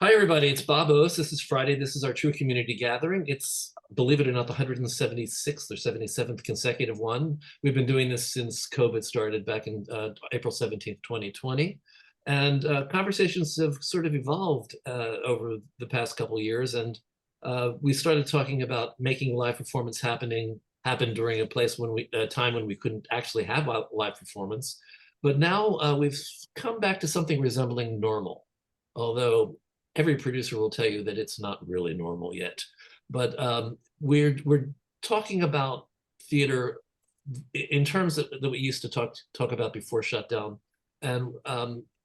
Hi, everybody. It's Bob O's. This is Friday. This is our True Community Gathering. It's, believe it or not, the 176th or 77th consecutive one. We've been doing this since COVID started back in April 17th, 2020. And conversations have sort of evolved over the past couple of years. And we started talking about making live performance happen during a time when we couldn't actually have a live performance. But now we've come back to something resembling normal, although every producer will tell you that it's not really normal yet. But we're talking about theater in terms that we used to talk about before shutdown. And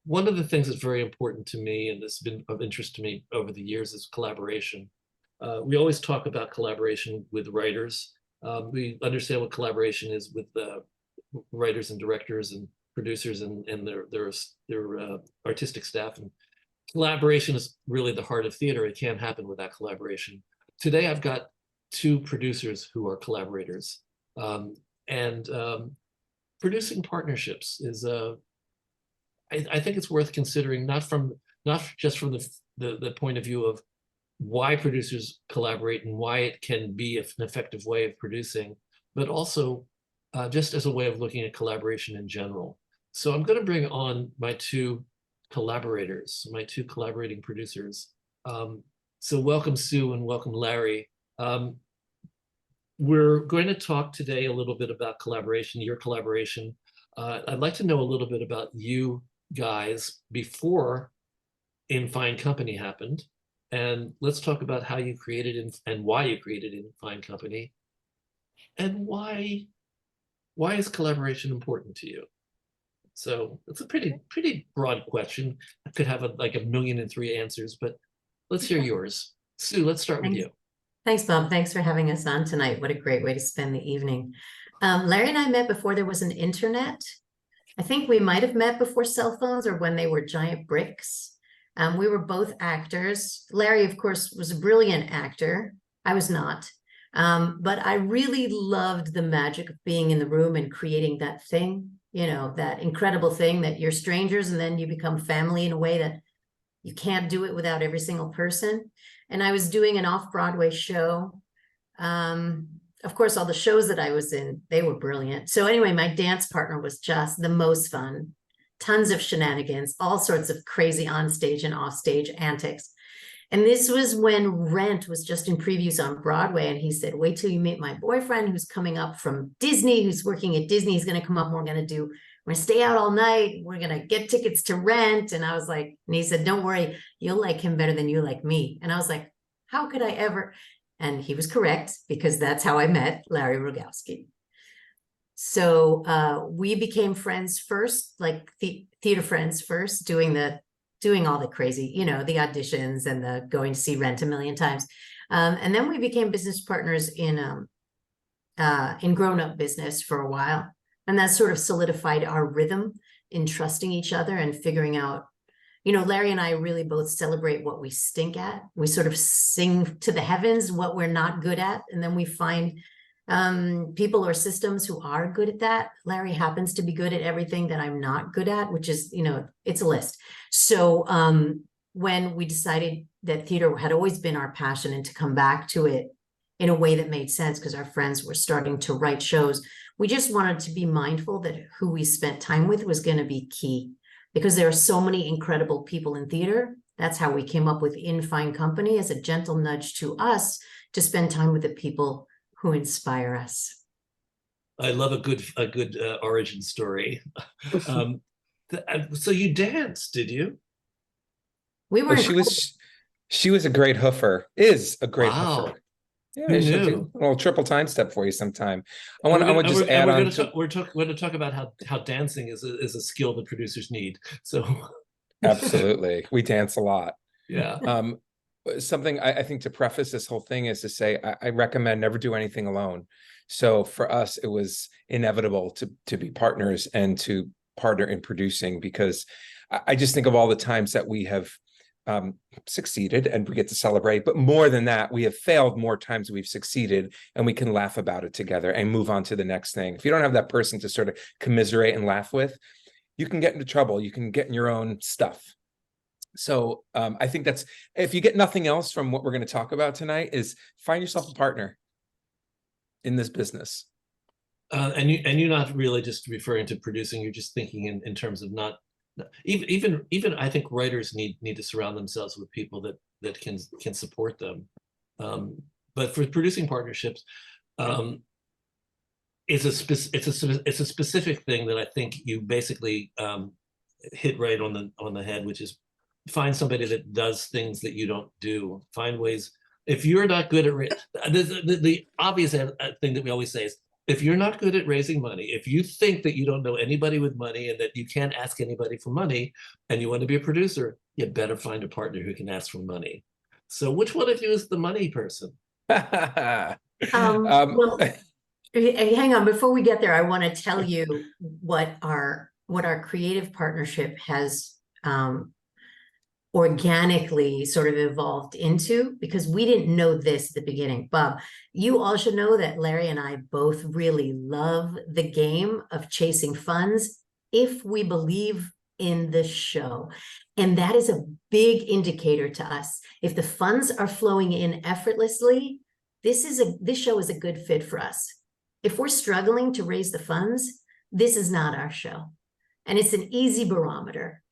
one of the things that's very important to me, and that's been of interest to me over the years, is collaboration. We always talk about collaboration with writers. We understand what collaboration is with writers and directors and producers and their artistic staff. And collaboration is really the heart of theater. It can't happen without collaboration. Today, I've got two producers who are collaborators. And producing partnerships is, I think it's worth considering, not just from the point of view of why producers collaborate and why it can be an effective way of producing, but also just as a way of looking at collaboration in general. So I'm going to bring on my two collaborators, my two collaborating producers. So welcome, Sue, and welcome, Larry. We're going to talk today a little bit about collaboration, your collaboration. I'd like to know a little bit about you guys before In Fine Company happened. And let's talk about how you created and why you created In Fine Company. And why is collaboration important to you? So it's a pretty broad question. I could have like 1,000,003 answers, but let's hear yours. Sue, let's start with you. Thanks, Bob. Thanks for having us on tonight. What a great way to spend the evening. Larry and I met before there was an internet. I think we might have met before cell phones or when they were giant bricks. We were both actors. Larry, of course, was a brilliant actor. I was not. But I really loved the magic of being in the room and creating that thing, that incredible thing that you're strangers and then you become family in a way that you can't do it without every single person. And I was doing an off-Broadway show. Of course, all the shows that I was in, they were brilliant. So anyway, my dance partner was just the most fun. Tons of shenanigans, all sorts of crazy onstage and offstage antics. And this was when Rent was just in previews on Broadway. And he said, wait till you meet my boyfriend who's coming up from Disney, who's working at Disney. He's going to come up and we're going to stay out all night. We're going to get tickets to Rent. And I was like, and he said, don't worry, you'll like him better than you like me. And I was like, how could I ever? And he was correct, because that's how I met Larry Rogowsky. So we became friends first, like theater friends first, doing all the crazy, the auditions and the going to see Rent 1,000,000 times. And then we became business partners in grown-up business for a while. And that sort of solidified our rhythm in trusting each other and figuring out, Larry and I really both celebrate what we stink at. We sort of sing to the heavens what we're not good at. And then we find people or systems who are good at that. Larry happens to be good at everything that I'm not good at, which is, it's a list. So when we decided that theater had always been our passion and to come back to it in a way that made sense, because our friends were starting to write shows, we just wanted to be mindful that who we spent time with was going to be key, because there are so many incredible people in theater. That's how we came up with In Fine Company, as a gentle nudge to us to spend time with the people who inspire us. I love a good origin story. So you danced, did you? We were. She was a great hoofer. Is a great Wow. hoofer. Yeah, she'll do a little triple time step for you sometime. I want to just add on. We're going to talk about how dancing is a skill that producers need. So absolutely, we dance a lot. Yeah. Something I think to preface this whole thing is to say I recommend never do anything alone. So for us, it was inevitable to be partners and to partner in producing, because I just think of all the times that we have succeeded and we get to celebrate, but more than that, we have failed more times we've succeeded, and we can laugh about it together and move on to the next thing. If you don't have that person to sort of commiserate and laugh with, you can get into trouble. You can get in your own stuff. So I think that's, if you get nothing else from what we're going to talk about tonight, is find yourself a partner in this business. And you're not really just referring to producing, you're just thinking in terms of not even I think writers need to surround themselves with people that can support them. But for producing partnerships, it's a specific thing that I think you basically hit right on the head, which is find somebody that does things that you don't do. Find ways. If you're not good at the obvious thing that we always say is, if you're not good at raising money, if you think that you don't know anybody with money and that you can't ask anybody for money, and you want to be a producer, you better find a partner who can ask for money. So which one of you is the money person? Well, hang on, before we get there, I want to tell you what our creative partnership has organically sort of evolved into, because we didn't know this at the beginning. Bob, you all should know that Larry and I both really love the game of chasing funds if we believe in the show. And that is a big indicator to us. If the funds are flowing in effortlessly, this show is a good fit for us. If we're struggling to raise the funds, this is not our show. And it's an easy barometer.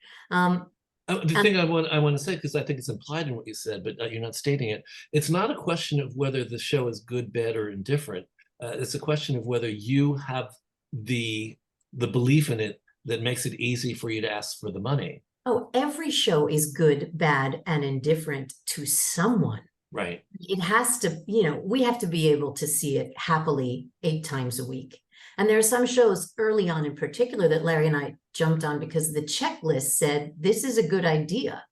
The thing I want to say, because I think it's implied in what you said, but you're not stating it. It's not a question of whether the show is good, bad, or indifferent. It's a question of whether you have the belief in it that makes it easy for you to ask for the money. Oh, every show is good, bad, and indifferent to someone. Right. It has to, we have to be able to see it happily 8 times a week. And there are some shows early on in particular that Larry and I jumped on because the checklist said, this is a good idea.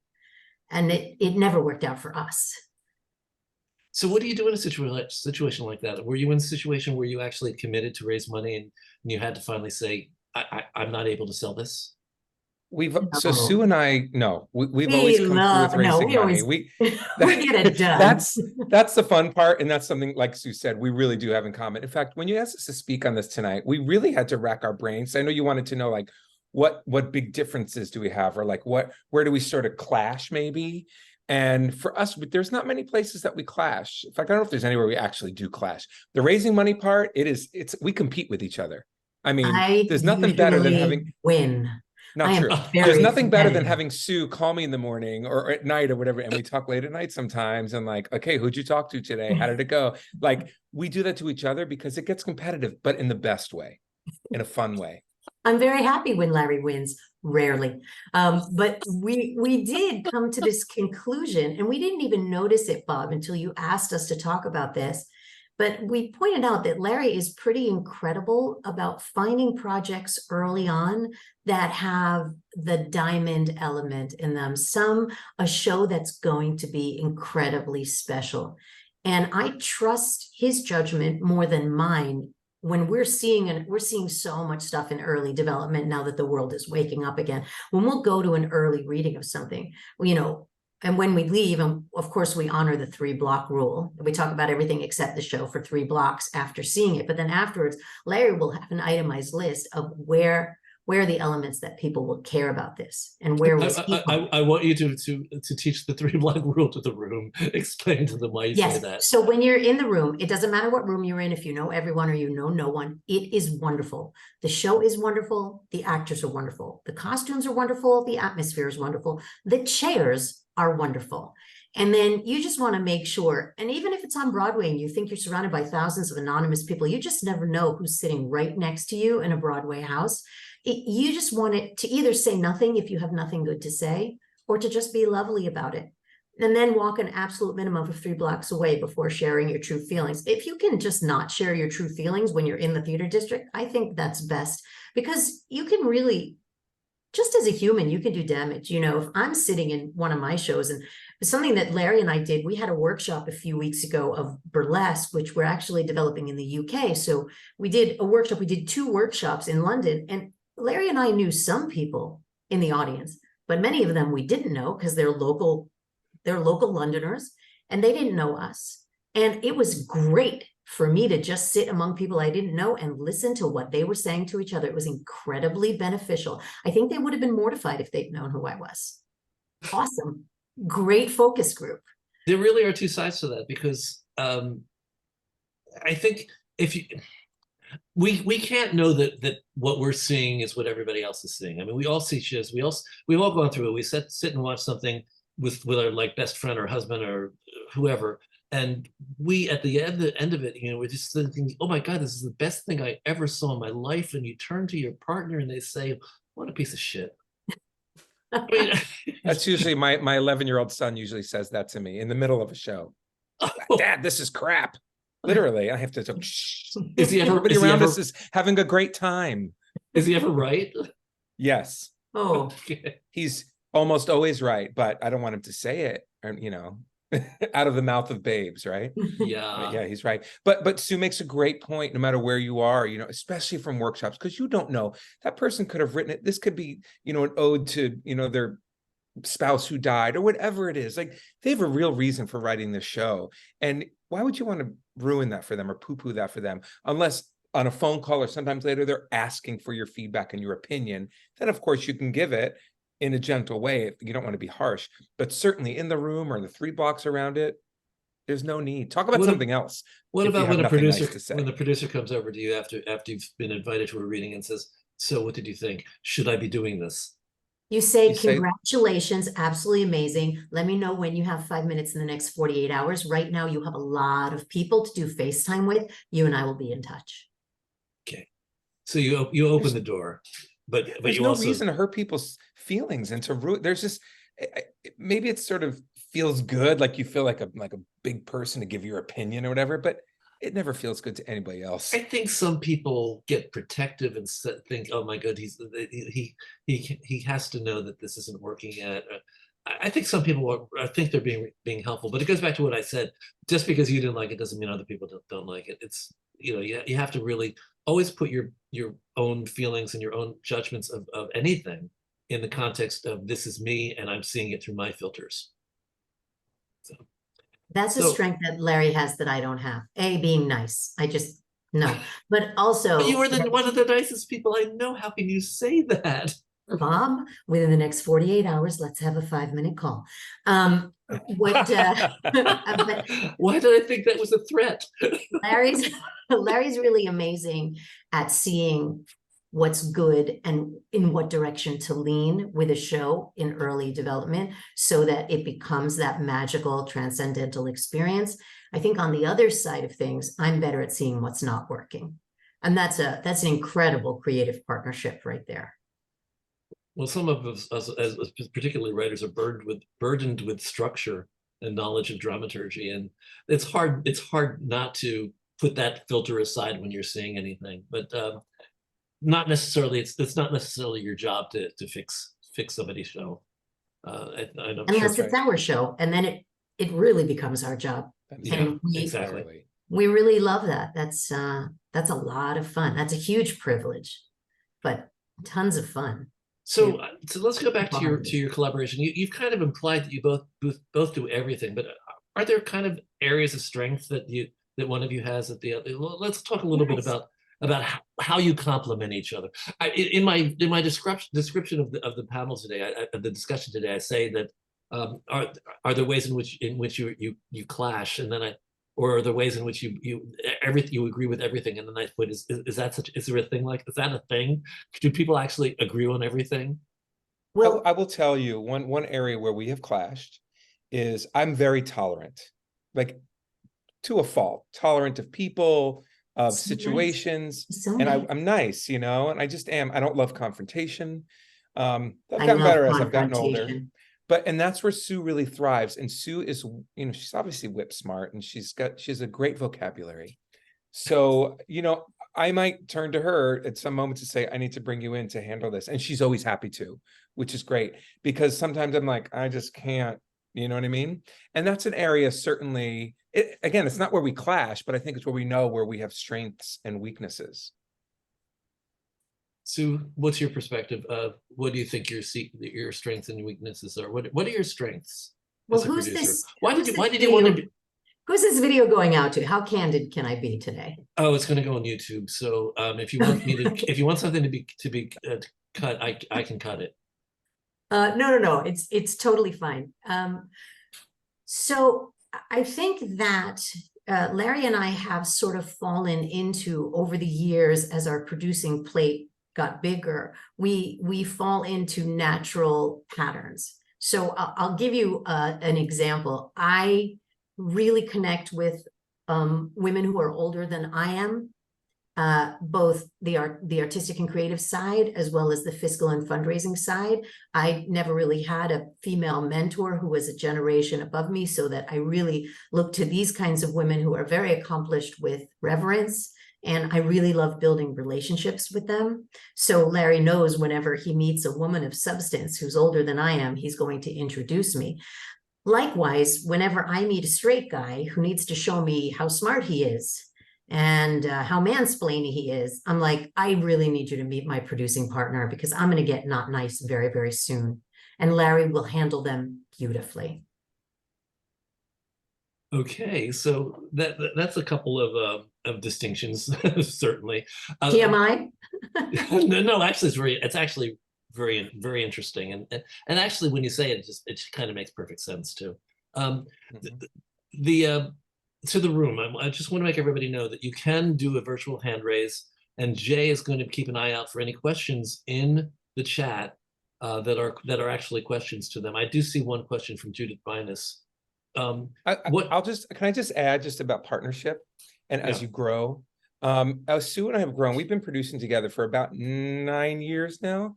And it never worked out for us. So what do you do in a situation like that? Were you in a situation where you actually committed to raise money and you had to finally say, I'm not able to sell this? So Sue and I, no, we've always come through with raising money. We get it done. That's the fun part, and that's something, like Sue said, we really do have in common. In fact, when you asked us to speak on this tonight, we really had to rack our brains. I know you wanted to know, like, what big differences do we have, or like where do we sort of clash maybe? And for us, there's not many places that we clash. In fact, I don't know if there's anywhere we actually do clash. The raising money part, we compete with each other. I mean, there's nothing better than having win. Not true. There's nothing better than having Sue call me in the morning or at night or whatever, and we talk late at night sometimes, and like, okay, who'd you talk to today? How did it go? Like, we do that to each other because it gets competitive, but in the best way, in a fun way. I'm very happy when Larry wins, rarely. But we did come to this conclusion, and we didn't even notice it, Bob, until you asked us to talk about this. But we pointed out that Larry is pretty incredible about finding projects early on that have the diamond element in them, a show that's going to be incredibly special. And I trust his judgment more than mine when we're seeing so much stuff in early development now that the world is waking up again. When we'll go to an early reading of something, and when we leave, and of course we honor the 3-block rule. We talk about everything except the show for 3 blocks after seeing it. But then afterwards, Larry will have an itemized list of where are the elements that people will care about this, and where was I want you to teach the 3-block rule to the room. Explain to them why you say that. So when you're in the room, it doesn't matter what room you're in. If you know everyone or you know no one, it is wonderful. The show is wonderful. The actors are wonderful. The costumes are wonderful. The atmosphere is wonderful. The chairs are wonderful. And then you just want to make sure, and even if it's on Broadway and you think you're surrounded by thousands of anonymous people, you just never know who's sitting right next to you in a Broadway house. You just want it to either say nothing if you have nothing good to say, or to just be lovely about it. And then walk an absolute minimum of 3 blocks away before sharing your true feelings. If you can just not share your true feelings when you're in the theater district, I think that's best, because you can really, just as a human, you can do damage. If I'm sitting in one of my shows, and something that Larry and I did, we had a workshop a few weeks ago of burlesque, which we're actually developing in the UK. So we did a workshop, we did 2 workshops in London, and Larry and I knew some people in the audience, but many of them we didn't know because they're local Londoners, and they didn't know us. And it was great for me to just sit among people I didn't know and listen to what they were saying to each other. It was incredibly beneficial. I think they would have been mortified if they'd known who I was. Awesome. Great focus group. There really are two sides to that, because I think if you we can't know that what we're seeing is what everybody else is seeing. I mean, we all see shows. We've all gone through it. We sit and watch something with our like best friend or husband or whoever, and we at the end of it, you know, we're just thinking, oh my God, this is the best thing I ever saw in my life. And you turn to your partner and they say, what a piece of shit. I mean, That's usually my 11-year-old son usually says that to me in the middle of a show. Dad, this is crap. Literally, I have to talk. Is he ever? Everybody Is he around ever, us is having a great time. is he ever right? Yes, Oh, Okay. he's almost always right, but I don't want him to say it, or, you know, out of the mouth of babes, right? But Yeah. yeah, he's right. But Sue makes a great point, no matter where you are, you know, especially from workshops, because you don't know, that person could have written it. This could be, you know, an ode to, you know, their spouse who died or whatever it is. Like, they have a real reason for writing this show. And why would you want to ruin that for them or poo-poo that for them? Unless on a phone call or sometimes later, they're asking for your feedback and your opinion. Then of course you can give it in a gentle way. You don't want to be harsh, but certainly in the room or the 3 blocks around it, there's no need. Talk about something else. What if you about have when a nothing nice producer to say. when the producer comes over to you after you've been invited to a reading and says, so what did you think? Should I be doing this? you say, You say- congratulations, absolutely amazing. Let me know when you have 5 minutes in the next 48 hours. Right now, you have a lot of people to do FaceTime with. You and I will be in touch. Okay. So you open the door, but There's you no also reason to hurt people's feelings and to ruin. There's just maybe it sort of feels good, like you feel like a big person to give your opinion or whatever, but it never feels good to anybody else. I think some people get protective and think, oh my God, he has to know that this isn't working yet. I think some people I think they're being helpful, but it goes back to what I said. Just because you didn't like it doesn't mean other people don't like it. It's, you know, you have to really always put your own feelings and your own judgments of anything in the context of this is me and I'm seeing it through my filters. So. That's a strength that Larry has that I don't have. A, being nice. I just, no. But also. But you are one of the nicest people I know. How can you say that? Bob, within the next 48 hours, let's have a 5-minute call. But why did I think that was a threat? Larry's really amazing at seeing what's good and in what direction to lean with a show in early development so that it becomes that magical transcendental experience. I think on the other side of things, I'm better at seeing what's not working. And that's an incredible creative partnership right there. Well, some of us, as particularly writers, are burdened with structure and knowledge of dramaturgy, and it's hard not to put that filter aside when you're seeing anything. But not necessarily. It's not necessarily your job to fix somebody's show. Unless it's our show, and then it really becomes our job. Yeah, exactly. We really love that. That's a lot of fun. That's a huge privilege, but tons of fun. So let's go back to your collaboration. You've kind of implied that you both do everything, but are there kind of areas of strength that one of you has that the other? Let's talk a little bit about how you complement each other. In my description of the panel today, of the discussion today, I say that are there ways in which you clash, and then or are there ways in which you agree with everything? And then I put, is there a thing like, is that a thing? Do people actually agree on everything? Well, I will tell you one area where we have clashed is I'm very tolerant, like to a fault, tolerant of people, of situations, and I'm nice, you know, and I just am. I don't love confrontation. I've gotten better as I've gotten older. And that's where Sue really thrives. And Sue is, you know, she's obviously whip smart and she has a great vocabulary. So, you know, I might turn to her at some moment to say, I need to bring you in to handle this. And she's always happy to, which is great, because sometimes I'm like, I just can't, you know what I mean? And that's an area, certainly, again, it's not where we clash, but I think it's where we know where we have strengths and weaknesses. Sue, what's your perspective? What do you think your strengths and weaknesses are? What are your strengths? Well, who's this? Why did you want to be? Who's this video going out to? How candid can I be today? Oh, it's going to go on YouTube. So if you want me to, if you want something to be cut, I can cut it. No. It's totally fine. So I think that Larry and I have sort of fallen into, over the years, as our producing plate got bigger, we fall into natural patterns. So I'll give you an example. I really connect with women who are older than I am, both the artistic and creative side, as well as the fiscal and fundraising side. I never really had a female mentor who was a generation above me, so that I really look to these kinds of women who are very accomplished with reverence. And I really love building relationships with them. So Larry knows whenever he meets a woman of substance who's older than I am, he's going to introduce me. Likewise, whenever I meet a straight guy who needs to show me how smart he is and how mansplaining he is, I'm like, I really need you to meet my producing partner, because I'm going to get not nice very, very soon. And Larry will handle them beautifully. Okay, so that's a couple of distinctions, certainly. TMI? No, actually, it's actually very, very interesting, and actually, when you say it, it just kind of makes perfect sense too. To the room, I just want to make everybody know that you can do a virtual hand raise, and Jay is going to keep an eye out for any questions in the chat that are actually questions to them. I do see one question from Judith Binus. Can I just add just about partnership and as you grow, as Sue and I have grown, we've been producing together for about 9 years now,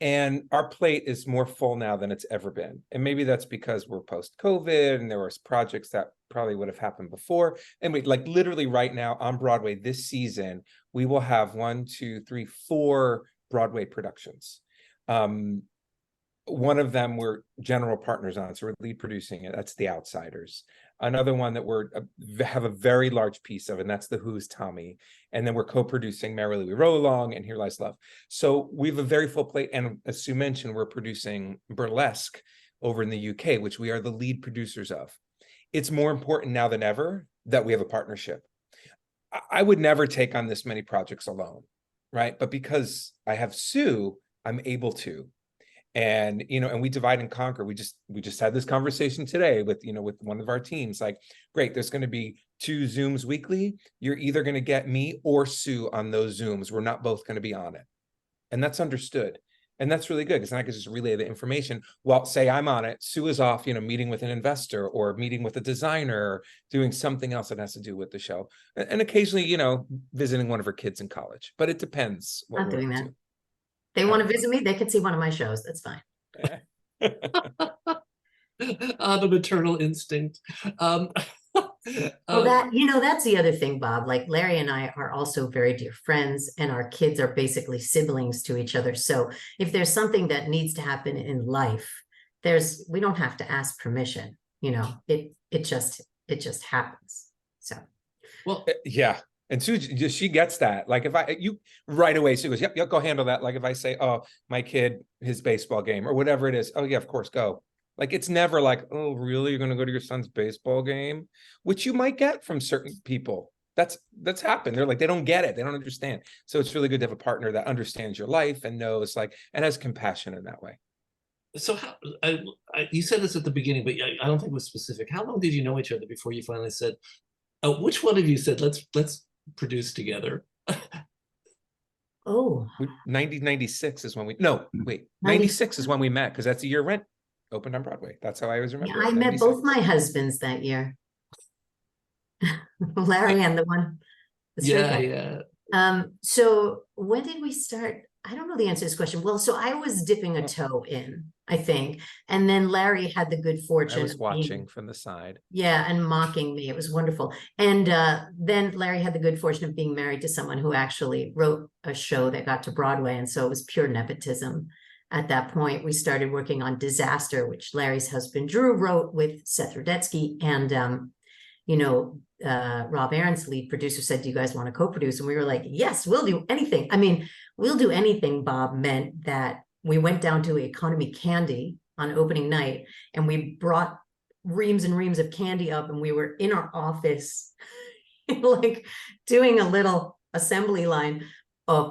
and our plate is more full now than it's ever been. And maybe that's because we're post-COVID and there was projects that probably would have happened before. And we, like, literally right now on Broadway this season, we will have 1, 2, 3, 4 Broadway productions. One of them we're general partners on, so we're lead producing it. That's The Outsiders. Another one that we're have a very large piece of, and that's The Who's Tommy. And then we're co-producing Merrily We Roll Along and Here Lies Love. So we have a very full plate. And as Sue mentioned, we're producing Burlesque over in the UK, which we are the lead producers of. It's more important now than ever that we have a partnership. I would never take on this many projects alone, right? But because I have Sue, I'm able to. And, and we divide and conquer. We just had this conversation today with one of our teams, like, great, there's going to be 2 Zooms weekly. You're either going to get me or Sue on those Zooms. We're not both going to be on it. And that's understood. And that's really good, because then I can just relay the information. Well, say I'm on it, Sue is off, meeting with an investor or meeting with a designer, or doing something else that has to do with the show. And occasionally, visiting one of her kids in college, but it depends what Not we're doing up that. to. They want to visit me, they can see one of my shows. That's fine. The maternal instinct. Well, that's the other thing, Bob. Like, Larry and I are also very dear friends, and our kids are basically siblings to each other. So if there's something that needs to happen in life, we don't have to ask permission. It just happens. So, well, yeah. And Sue, she gets that. Like, if you right away, Sue goes, yep, go handle that. Like, if I say, oh, my kid, his baseball game or whatever it is. Oh yeah, of course, go. Like, it's never like, oh, really? You're going to go to your son's baseball game, which you might get from certain people. That's happened. They're like, they don't get it. They don't understand. So it's really good to have a partner that understands your life and knows, like, and has compassion in that way. So you said this at the beginning, but I don't think it was specific. How long did you know each other before you finally said, which one of you said, let's produce together? 1996 is when we, no, wait, 96 is when we met, because that's the year Rent opened on Broadway. That's how I always remember. Yeah, I met both my husbands that year. Larry and the one. Yeah. So when did we start? I don't know the answer to this question. Well, so I was dipping a toe in, I think. And then Larry had the good fortune. I was watching from the side. Yeah, and mocking me. It was wonderful. And then Larry had the good fortune of being married to someone who actually wrote a show that got to Broadway. And so it was pure nepotism. At that point, we started working on Disaster, which Larry's husband Drew wrote with Seth Rudetsky. And, Rob Aaron's lead producer said, do you guys want to co-produce? And we were like, yes, we'll do anything. I mean, we'll do anything, Bob, meant that we went down to Economy Candy on opening night, and we brought reams and reams of candy up, and we were in our office like doing a little assembly line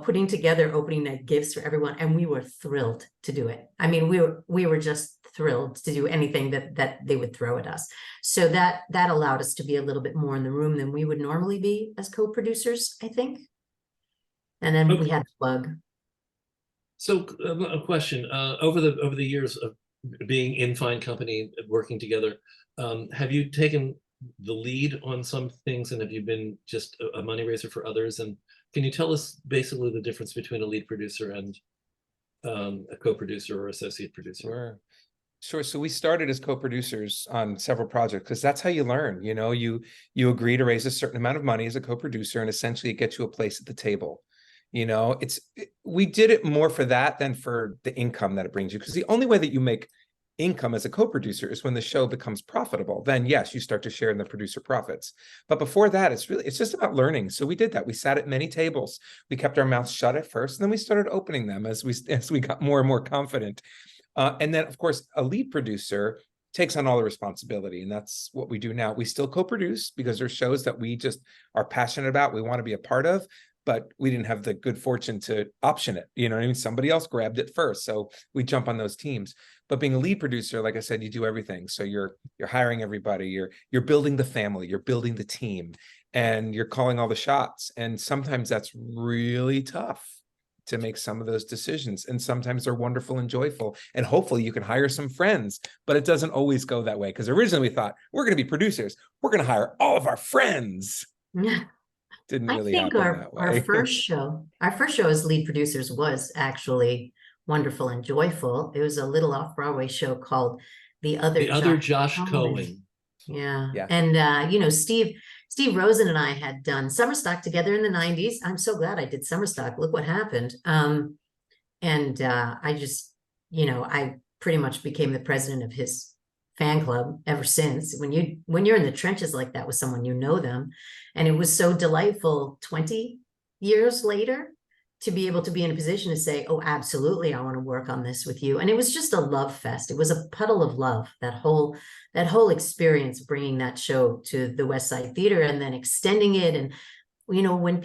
putting together opening night gifts for everyone, and we were thrilled to do it. I mean, we were just thrilled to do anything that they would throw at us. So that allowed us to be a little bit more in the room than we would normally be as co-producers, I think. And then we had the bug. So a question, over the years of being in Fine Company, working together, have you taken the lead on some things, and have you been just a money raiser for others? And can you tell us basically the difference between a lead producer and a co-producer or associate producer? Sure. So we started as co-producers on several projects because that's how you learn. You know, you agree to raise a certain amount of money as a co-producer, and essentially it gets you a place at the table. You know, we did it more for that than for the income that it brings you, because the only way that you make income as a co-producer is when the show becomes profitable. Then yes, you start to share in the producer profits. But before that, it's just about learning. So we did that. We sat at many tables. We kept our mouths shut at first, and then we started opening them as we got more and more confident. And then, of course, a lead producer takes on all the responsibility, and that's what we do now. We still co-produce because there's shows that we just are passionate about, we want to be a part of, but we didn't have the good fortune to option it. You know what I mean? Somebody else grabbed it first, so we jump on those teams. But being a lead producer, like I said, you do everything. So you're hiring everybody, you're building the family, you're building the team, and you're calling all the shots. And sometimes that's really tough to make some of those decisions. And sometimes they're wonderful and joyful. And hopefully you can hire some friends, but it doesn't always go that way. Because originally we thought, we're going to be producers, we're going to hire all of our friends. Didn't really happen that way. Our first show as lead producers was actually wonderful and joyful. It was a little off-Broadway show called The Other Josh Cohen. Yeah. And, you know, Steve Rosen and I had done summer stock together in the 90s. I'm so glad I did summer stock. Look what happened. I just, you know, I pretty much became the president of his fan club ever since. When you're in the trenches like that with someone, you know them. And it was so delightful 20 years later to be able to be in a position to say, oh, absolutely, I want to work on this with you. And it was just a love fest. It was a puddle of love, that whole experience, bringing that show to the West Side Theater and then extending it. And, you know, when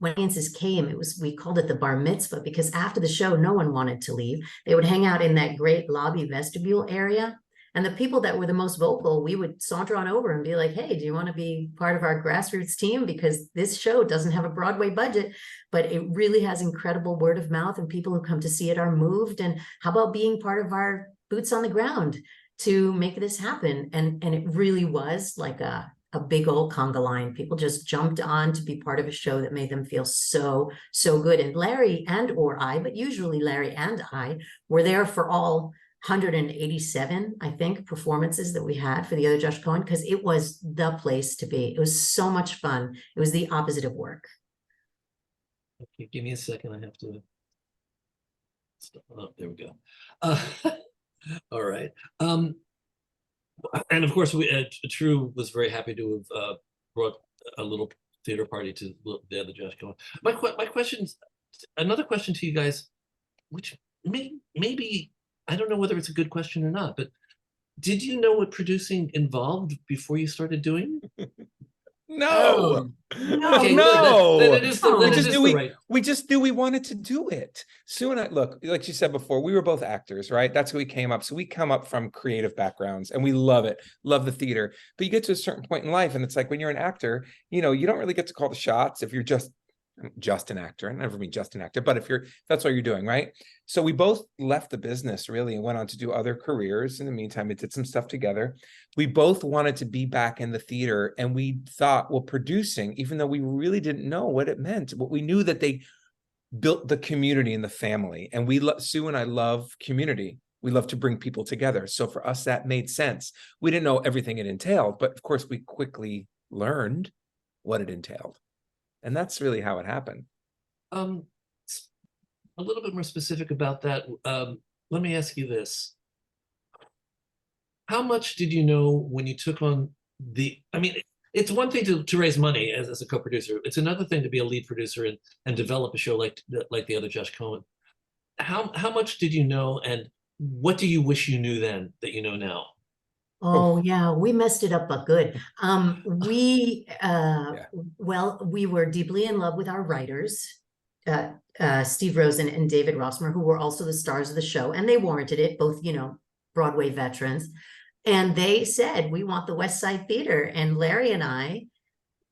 audiences came, we called it the bar mitzvah, because after the show, no one wanted to leave. They would hang out in that great lobby vestibule area. And the people that were the most vocal, we would saunter on over and be like, hey, do you want to be part of our grassroots team? Because this show doesn't have a Broadway budget, but it really has incredible word of mouth, and people who come to see it are moved. And how about being part of our boots on the ground to make this happen? And it really was like a big old conga line. People just jumped on to be part of a show that made them feel so good. And Larry or I, but usually Larry and I, were there for all 187, I think, performances that we had for The Other Josh Cohen, because it was the place to be. It was so much fun. It was the opposite of work. Okay, give me a second. I have to stop. Oh, there we go. All right. And of course, True was very happy to have brought a little theater party to The Other Josh Cohen. My question's another question to you guys, which maybe I don't know whether it's a good question or not, but did you know what producing involved before you started doing it? No, Okay, no. then it is We just knew we wanted to do it. Sue and I, look, like you said before, we were both actors, right? That's who we came up. So we come up from creative backgrounds, and we love it, love the theater. But you get to a certain point in life, and it's like when you're an actor, you know, you don't really get to call the shots if you're just an actor. I never mean just an actor, but if that's what you're doing, right? So we both left the business really and went on to do other careers. In the meantime, we did some stuff together. We both wanted to be back in the theater, and we thought, well, producing, even though we really didn't know what it meant, but we knew that they built the community and the family. And Sue and I love community. We love to bring people together. So for us, that made sense. We didn't know everything it entailed, but of course we quickly learned what it entailed. And that's really how it happened. A little bit more specific about that. Let me ask you this. How much did you know when you took on it's one thing to raise money as a co-producer. It's another thing to be a lead producer and develop a show like The Other Josh Cohen. How much did you know, and what do you wish you knew then that you know now? Oh yeah, we messed it up, but good. Yeah. Well, we were deeply in love with our writers, Steve Rosen and David Rossmer, who were also the stars of the show, and they warranted it, both, Broadway veterans. And they said, we want the West Side Theater. And Larry and I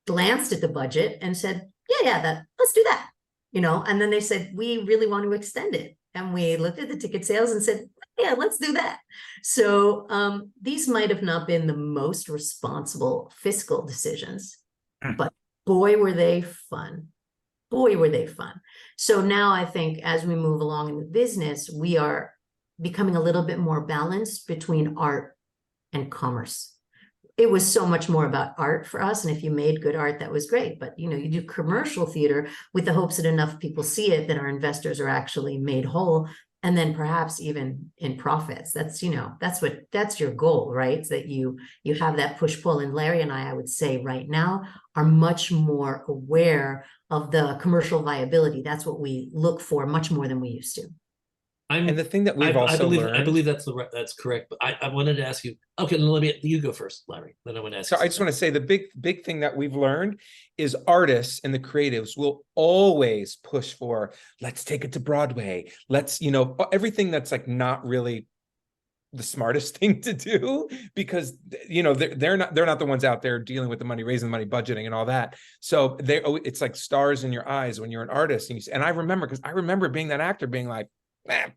glanced at the budget and said, yeah, let's do that. And then they said, we really want to extend it. And we looked at the ticket sales and said, yeah, let's do that. So these might have not been the most responsible fiscal decisions, but boy, were they fun. Boy, were they fun. So now I think as we move along in the business, we are becoming a little bit more balanced between art and commerce. It was so much more about art for us. And if you made good art, that was great. But, you do commercial theater with the hopes that enough people see it, that our investors are actually made whole. And then perhaps even in profits. That's your goal, right? It's that you have that push pull. And Larry and I would say right now are much more aware of the commercial viability. That's what we look for much more than we used to. And the thing that we've I also believe learned. that's correct. But I wanted to ask you. Okay, you go first, Larry. Then I want to ask. So I just want to say the big thing that we've learned is artists and the creatives will always push for, let's take it to Broadway. Let's, everything that's like not really the smartest thing to do, because they're not the ones out there dealing with the money, raising the money, budgeting and all that. So it's like stars in your eyes when you're an artist. And I remember being that actor being like,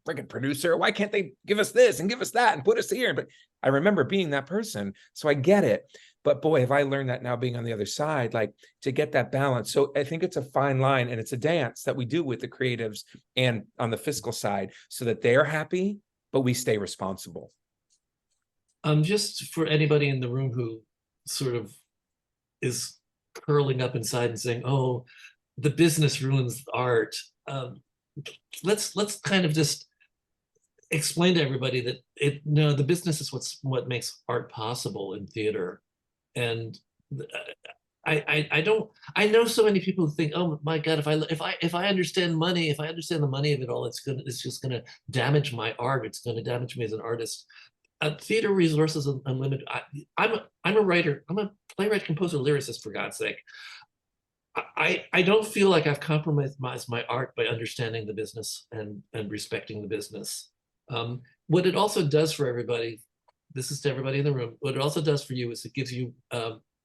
freaking producer, why can't they give us this and give us that and put us here? But I remember being that person, so I get it. But boy, have I learned that now being on the other side, like to get that balance. So I think it's a fine line, and it's a dance that we do with the creatives and on the fiscal side, so that they are happy, but we stay responsible. Just for anybody in the room who sort of is curling up inside and saying, "Oh, the business ruins art." Let's kind of just explain to everybody that the business is what makes art possible in theater. And I know so many people who think, oh my God, if I understand money, if I understand the money of it all, it's just gonna damage my art. It's gonna damage me as an artist. Theater resources unlimited. I'm a writer. I'm a playwright, composer, lyricist, for God's sake. I don't feel like I've compromised my art by understanding the business and respecting the business. What it also does for everybody, this is to everybody in the room, what it also does for you is it gives you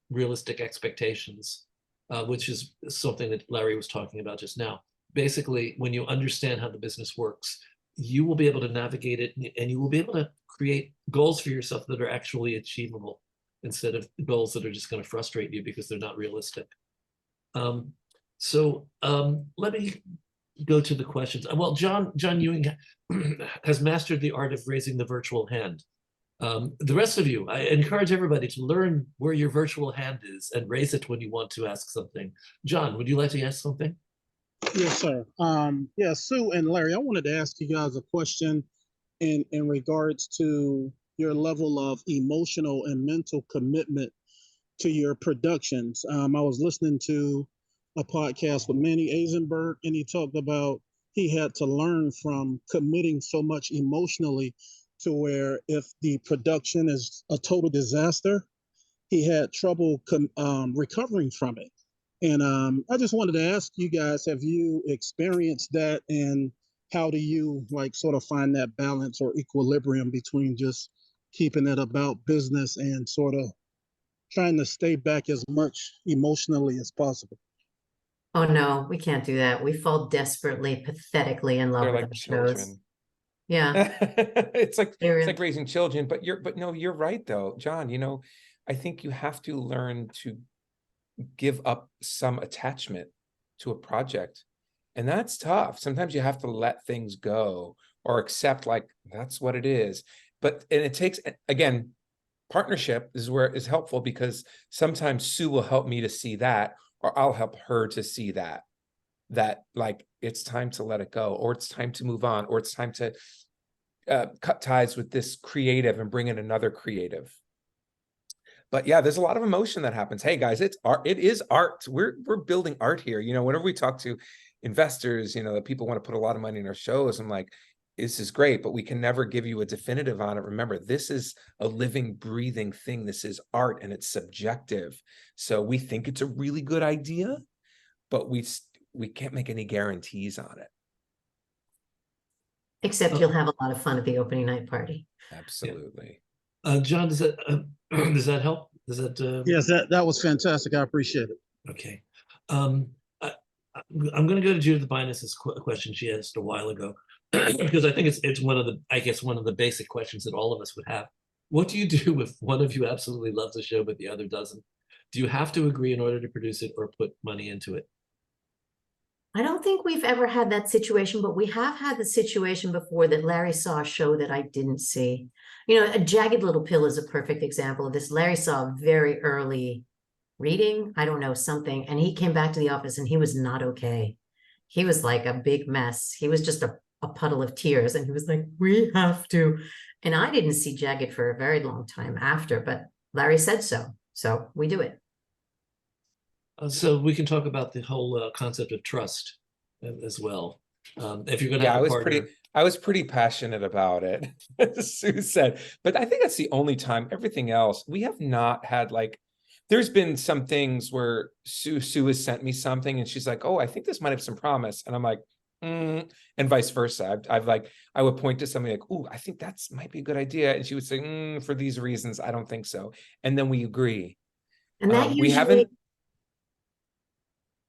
realistic expectations, which is something that Larry was talking about just now. Basically, when you understand how the business works, you will be able to navigate it, and you will be able to create goals for yourself that are actually achievable, instead of goals that are just going to frustrate you because they're not realistic. Let me go to the questions. Well, John Ewing has mastered the art of raising the virtual hand. The rest of you, I encourage everybody to learn where your virtual hand is and raise it when you want to ask something. John, would you like to ask something? Yes, sir. Sue and Larry, I wanted to ask you guys a question in regards to your level of emotional and mental commitment to your productions. I was listening to a podcast with Manny Eisenberg, and he talked about he had to learn from committing so much emotionally to where if the production is a total disaster, he had trouble recovering from it. And I just wanted to ask you guys, have you experienced that, and how do you sort of find that balance or equilibrium between just keeping it about business and sort of trying to stay back as much emotionally as possible? Oh no, we can't do that. We fall desperately, pathetically in love They're with like our shows. children. Yeah. It's like They're- raising children, but no, you're right though, John. I think you have to learn to give up some attachment to a project, and that's tough. Sometimes you have to let things go or accept that's what it is. And it takes, again, partnership is where is helpful, because sometimes Sue will help me to see that, or I'll help her to see that it's time to let it go, or it's time to move on, or it's time to cut ties with this creative and bring in another creative. But yeah, there's a lot of emotion that happens. Hey guys, it's art. It is art. We're building art here. Whenever we talk to investors, that people want to put a lot of money in our shows, I'm like, this is great, but we can never give you a definitive on it. Remember, this is a living, breathing thing. This is art and it's subjective. So we think it's a really good idea, but we can't make any guarantees on it. Except you'll have a lot of fun at the opening night party. Absolutely. John, does that help? Does that? Yes, that was fantastic. I appreciate it. Okay. I'm going to go to Judith Binus's question she asked a while ago, because I think it's one of the basic questions that all of us would have. What do you do if one of you absolutely loves a show but the other doesn't? Do you have to agree in order to produce it or put money into it? I don't think we've ever had that situation, but we have had the situation before that Larry saw a show that I didn't see. You know, A Jagged Little Pill is a perfect example of this. Larry saw a very early reading, I don't know, something, and he came back to the office and he was not okay. He was like a big mess. He was just a puddle of tears, and he was like, we have to. And I didn't see Jagged for a very long time after, but Larry said so. So we do it. So we can talk about the whole concept of trust as well. If you're going to have a partner. I was pretty passionate about it, as Sue said, but I think that's the only time. Everything else, we have not had, like, there's been some things where Sue has sent me something and she's like, oh, I think this might have some promise. And I'm like, and vice versa. I would point to something like, oh, I think that's might be a good idea. And she would say, for these reasons, I don't think so. And then we agree. And that we haven't.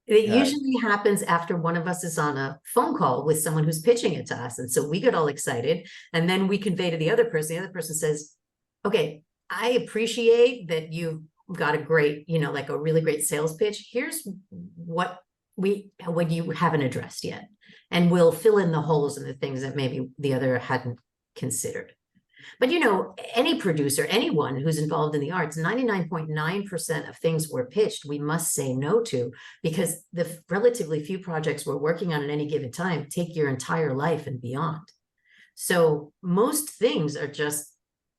It usually happens after one of us is on a phone call with someone who's pitching it to us. And so we get all excited, and then we convey to the other person. The other person says, okay, I appreciate that you've got a great, you know, like a really great sales pitch. Here's what you haven't addressed yet. And we'll fill in the holes and the things that maybe the other hadn't considered. But, you know, any producer, anyone who's involved in the arts, 99.9% of things we're pitched, we must say no to, because the relatively few projects we're working on at any given time take your entire life and beyond. So most things are just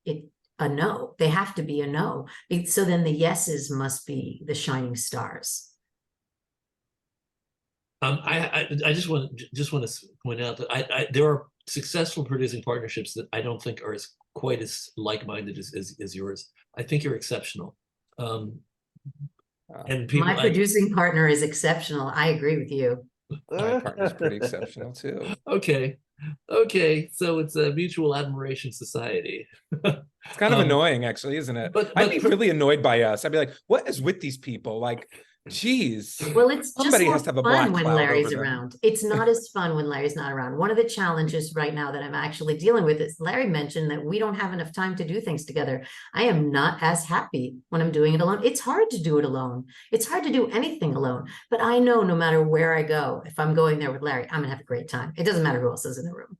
a no. They have to be a no. So then the yeses must be the shining stars. I just want to point out that there are successful producing partnerships that I don't think are quite as like-minded as yours. I think you're exceptional. And people, my producing partner is exceptional. I agree with you. My partner's pretty exceptional too. Okay. So it's a mutual admiration society. It's kind of annoying, actually, isn't it? But I'd be really annoyed by us. I'd be like, what is with these people? Like, geez. Well, it's somebody just has to have a fun black when cloud Larry's over them. around. It's not as fun when Larry's not around. One of the challenges right now that I'm actually dealing with is Larry mentioned that we don't have enough time to do things together. I am not as happy when I'm doing it alone. It's hard to do it alone. It's hard to do anything alone. But I know no matter where I go, if I'm going there with Larry, I'm gonna have a great time. It doesn't matter who else is in the room.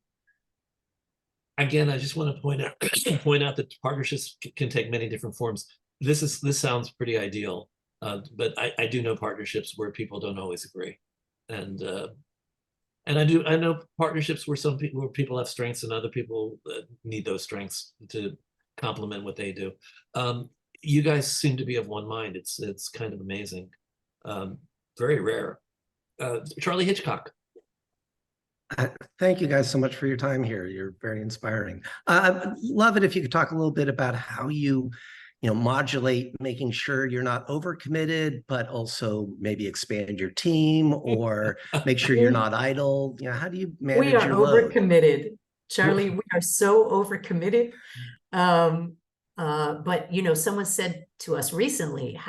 Again, I just want to point out that partnerships can take many different forms. This sounds pretty ideal. But I do know partnerships where people don't always agree, and I know partnerships where people have strengths and other people need those strengths to complement what they do. You guys seem to be of one mind. It's kind of amazing, very rare. Charlie Hitchcock. Thank you guys so much for your time here. You're very inspiring. I'd love it if you could talk a little bit about how you modulate, making sure you're not overcommitted, but also maybe expand your team or make sure you're not idle. How do you manage your load? Overcommitted, Charlie. We are so overcommitted. But someone said to us recently,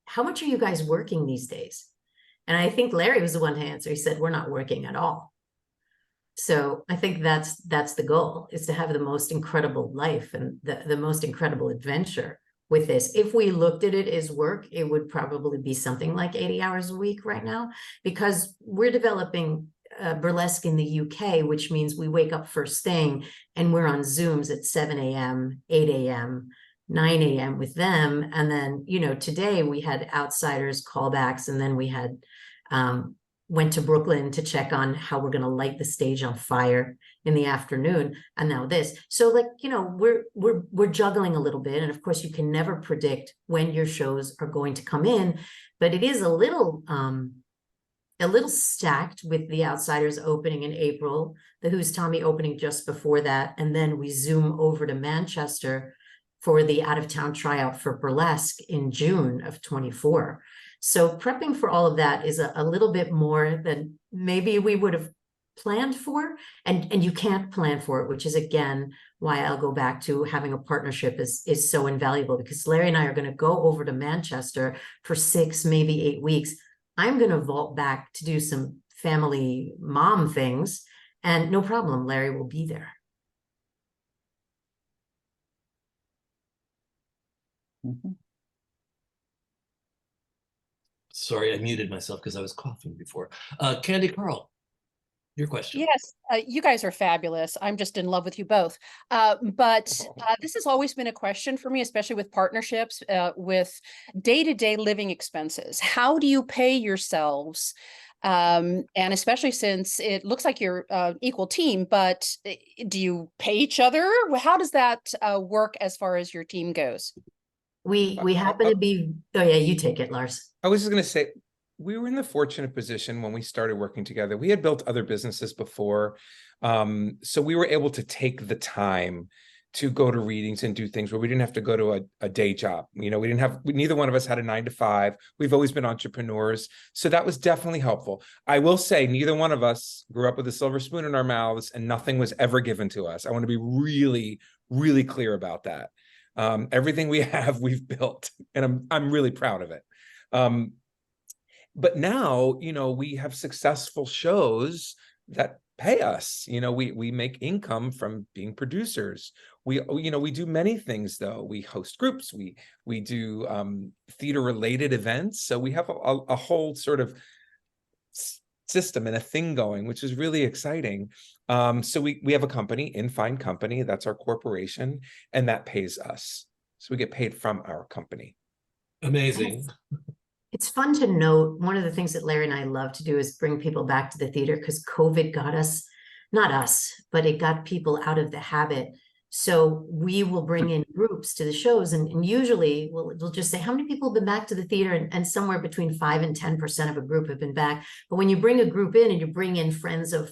how much are you guys working these days? And I think Larry was the one to answer. He said, we're not working at all. So I think that's the goal, is to have the most incredible life and the most incredible adventure with this. If we looked at it as work, it would probably be something like 80 hours a week right now, because we're developing burlesque in the UK, which means we wake up first thing and we're on Zooms at 7 a.m., 8 a.m., 9 a.m. with them. And then, today we had outsiders callbacks, and then we had went to Brooklyn to check on how we're going to light the stage on fire in the afternoon, and now this. So we're juggling a little bit, and of course you can never predict when your shows are going to come in, but it is a little a little stacked with The Outsiders opening in April, The Who's Tommy opening just before that, and then we zoom over to Manchester for the out-of-town tryout for Burlesque in June of 24. So prepping for all of that is a little bit more than maybe we would have planned for, and you can't plan for it, which is again why I'll go back to having a partnership is so invaluable, because Larry and I are going to go over to Manchester for 6, maybe 8 weeks. I'm going to vault back to do some family mom things, and no problem, Larry will be there. Sorry, I muted myself because I was coughing before. Candy Carl, your question. Yes, you guys are fabulous. I'm just in love with you both. This has always been a question for me, especially with partnerships, with day-to-day living expenses. How do you pay yourselves? And especially since it looks like you're an equal team, but do you pay each other? How does that work as far as your team goes? We happen to be, oh yeah, you take it, Lars. I was just going to say, we were in the fortunate position when we started working together. We had built other businesses before. So we were able to take the time to go to readings and do things where we didn't have to go to a day job. You know, neither one of us had a 9-to-5. We've always been entrepreneurs. So that was definitely helpful. I will say neither one of us grew up with a silver spoon in our mouths and nothing was ever given to us. I want to be really, really clear about that. Everything we have, we've built, and I'm really proud of it. But now, you know, we have successful shows that pay us. You know, we make income from being producers. We do many things though. We host groups. We do theater related events. So we have a whole sort of system and a thing going, which is really exciting. So we have a company, Infine Company, that's our corporation, and that pays us. So we get paid from our company. Amazing. It's fun to note, one of the things that Larry and I love to do is bring people back to the theater, because COVID got us, not us, but it got people out of the habit. So we will bring in groups to the shows, and usually we'll just say, how many people have been back to the theater? And somewhere between 5 and 10% of a group have been back. But when you bring a group in and you bring in friends of,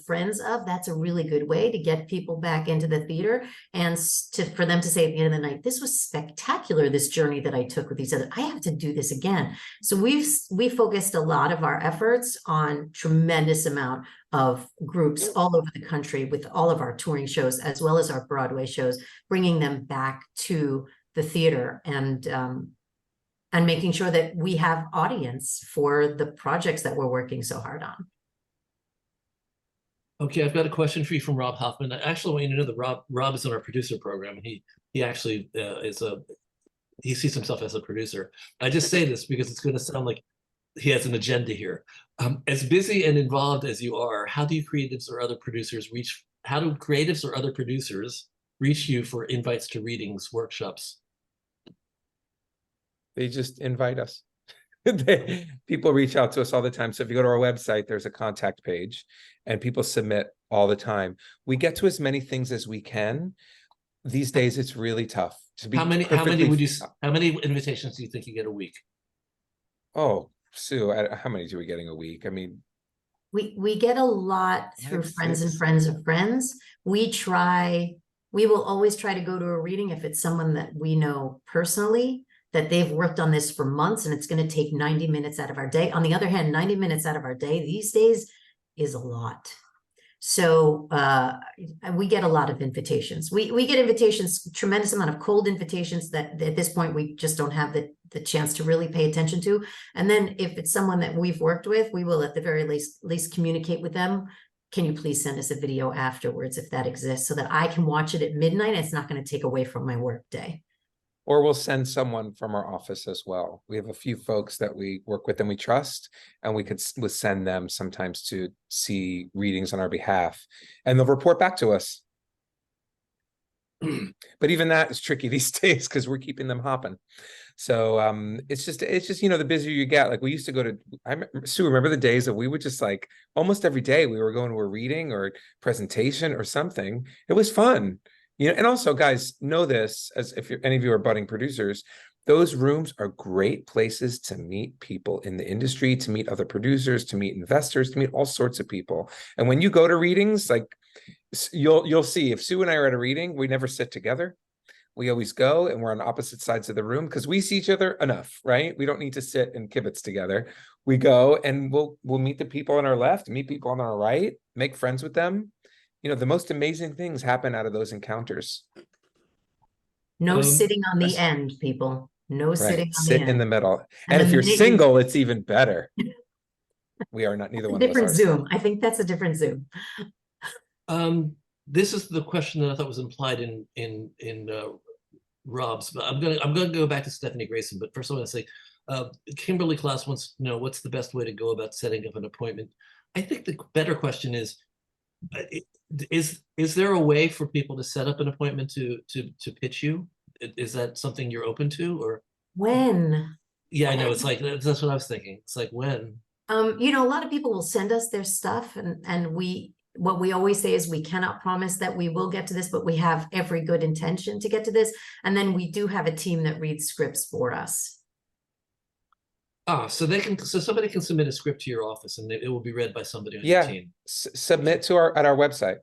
that's a really good way to get people back into the theater, and for them to say at the end of the night, this was spectacular, this journey that I took with these other, I have to do this again. So we focused a lot of our efforts on tremendous amount of groups all over the country with all of our touring shows, as well as our Broadway shows, bringing them back to the theater and making sure that we have audience for the projects that we're working so hard on. Okay, I've got a question for you from Rob Hoffman. I actually want you to know that Rob is on our producer program, and he actually he sees himself as a producer. I just say this because it's going to sound like he has an agenda here. As busy and involved as you are, how do creatives or other producers reach you for invites to readings, workshops? They just invite us. People reach out to us all the time. So if you go to our website, there's a contact page and people submit all the time. We get to as many things as we can. These days, it's really tough to be. How many invitations do you think you get a week? Oh, Sue, how many do we getting a week? I mean, we get a lot through friends and friends of friends. We will always try to go to a reading if it's someone that we know personally, that they've worked on this for months and it's going to take 90 minutes out of our day. On the other hand, 90 minutes out of our day these days is a lot. So we get a lot of invitations. We get invitations, tremendous amount of cold invitations that at this point we just don't have the chance to really pay attention to. And then if it's someone that we've worked with, we will at the very least communicate with them. Can you please send us a video afterwards if that exists, so that I can watch it at midnight? It's not going to take away from my work day. Or we'll send someone from our office as well. We have a few folks that we work with and we trust, and we would send them sometimes to see readings on our behalf, and they'll report back to us. But even that is tricky these days because we're keeping them hopping. So it's just, you know, the busier you get. Like we used to go to, Sue, remember the days that we would just like almost every day we were going to a reading or presentation or something. It was fun. You know, and also guys, know this, as if any of you are budding producers, those rooms are great places to meet people in the industry, to meet other producers, to meet investors, to meet all sorts of people. And when you go to readings, like you'll see if Sue and I are at a reading, we never sit together. We always go and we're on opposite sides of the room because we see each other enough, right? We don't need to sit and kibitz together. We go and we'll meet the people on our left, meet people on our right, make friends with them. You know, the most amazing things happen out of those encounters. No Um, sitting on the yes. end, people. No sitting Right. on Sit the in end. the middle. And And the if you're minute you- single, it's even better. We are not, neither A one of us different are. Zoom. I think that's a different Zoom. This is the question that I thought was implied in Rob's, but I'm gonna go back to Stephanie Grayson. But first, I want to say, Kimberly Klaus wants to know what's the best way to go about setting up an appointment. I think the better question is there a way for people to set up an appointment to pitch you? Is that something you're open to, or? When? Yeah, I know. It's like that's what I was thinking. It's like when. You know, a lot of people will send us their stuff, and what we always say is we cannot promise that we will get to this, but we have every good intention to get to this. And then we do have a team that reads scripts for us. So somebody can submit a script to your office, and it will be read by somebody on your Yeah. team. Submit to at our website.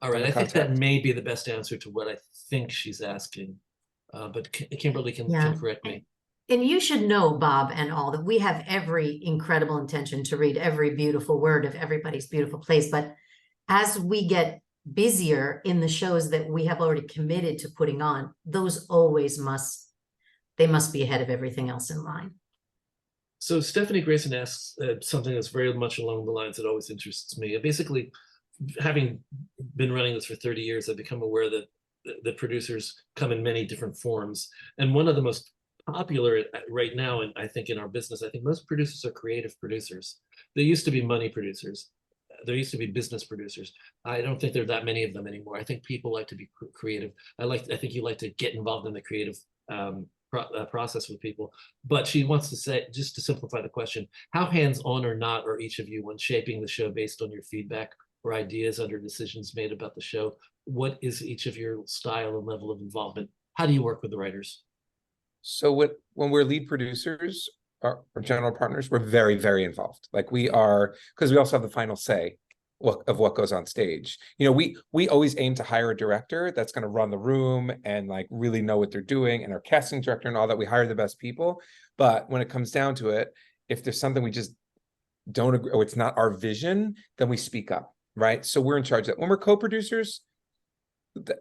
All right, the I think that contact. may be the best answer to what I think she's asking. But Kimberly can correct me. And you should know, Bob, and all, that we have every incredible intention to read every beautiful word of everybody's beautiful place. But as we get busier in the shows that we have already committed to putting on, those always must be ahead of everything else in line. So Stephanie Grayson asks something that's very much along the lines that always interests me. Basically, having been running this for 30 years, I've become aware that the producers come in many different forms. And one of the most popular right now, and I think in our business, I think most producers are creative producers. There used to be money producers. There used to be business producers. I don't think there are that many of them anymore. I think people like to be creative. I think you like to get involved in the creative process with people. But she wants to say, just to simplify the question, how hands-on or not are each of you when shaping the show based on your feedback or ideas under decisions made about the show? What is each of your style and level of involvement? How do you work with the writers? So when we're lead producers or general partners, we're very, very involved. Like we are, because we also have the final say of what goes on stage. You know, we always aim to hire a director that's going to run the room and like really know what they're doing, and our casting director and all that. We hire the best people. But when it comes down to it, if there's something we just don't agree, or it's not our vision, then we speak up, right? So we're in charge of that. When we're co-producers,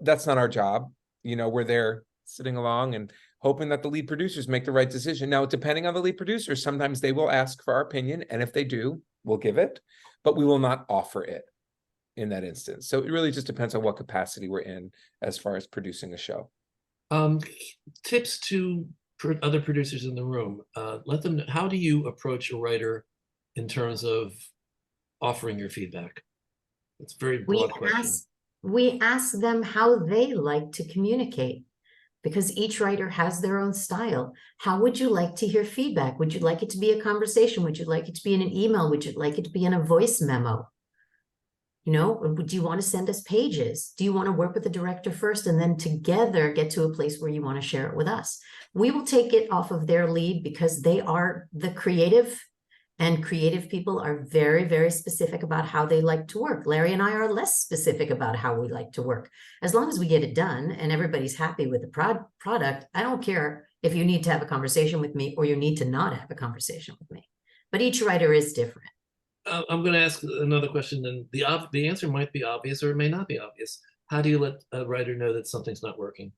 that's not our job. You know, we're there sitting along and hoping that the lead producers make the right decision. Now, depending on the lead producers, sometimes they will ask for our opinion, and if they do, we'll give it, but we will not offer it in that instance. So it really just depends on what capacity we're in as far as producing a show. Tips to other producers in the room. Let them know, how do you approach a writer in terms of offering your feedback? It's a very broad question. We ask them how they like to communicate, because each writer has their own style. How would you like to hear feedback? Would you like it to be a conversation? Would you like it to be in an email? Would you like it to be in a voice memo? You know, do you want to send us pages? Do you want to work with the director first and then together get to a place where you want to share it with us? We will take it off of their lead because they are the creative, and creative people are very, very specific about how they like to work. Larry and I are less specific about how we like to work. As long as we get it done and everybody's happy with the product, I don't care if you need to have a conversation with me or you need to not have a conversation with me. But each writer is different. I'm going to ask another question, and the answer might be obvious or it may not be obvious. How do you let a writer know that something's not working?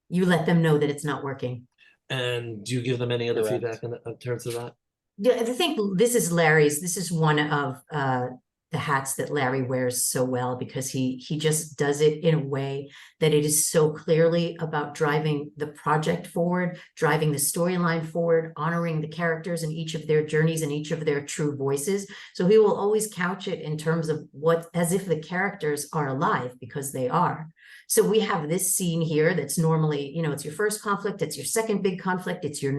You let them know that it's not working. And do you give them any other Correct. feedback in terms of that? Yeah, I think this is one of the hats that Larry wears so well, because he just does it in a way that it is so clearly about driving the project forward, driving the storyline forward, honoring the characters and each of their journeys and each of their true voices. So he will always couch it in terms of as if the characters are alive, because they are. So we have this scene here that's normally, you know, it's your first conflict, it's your second big conflict, it's your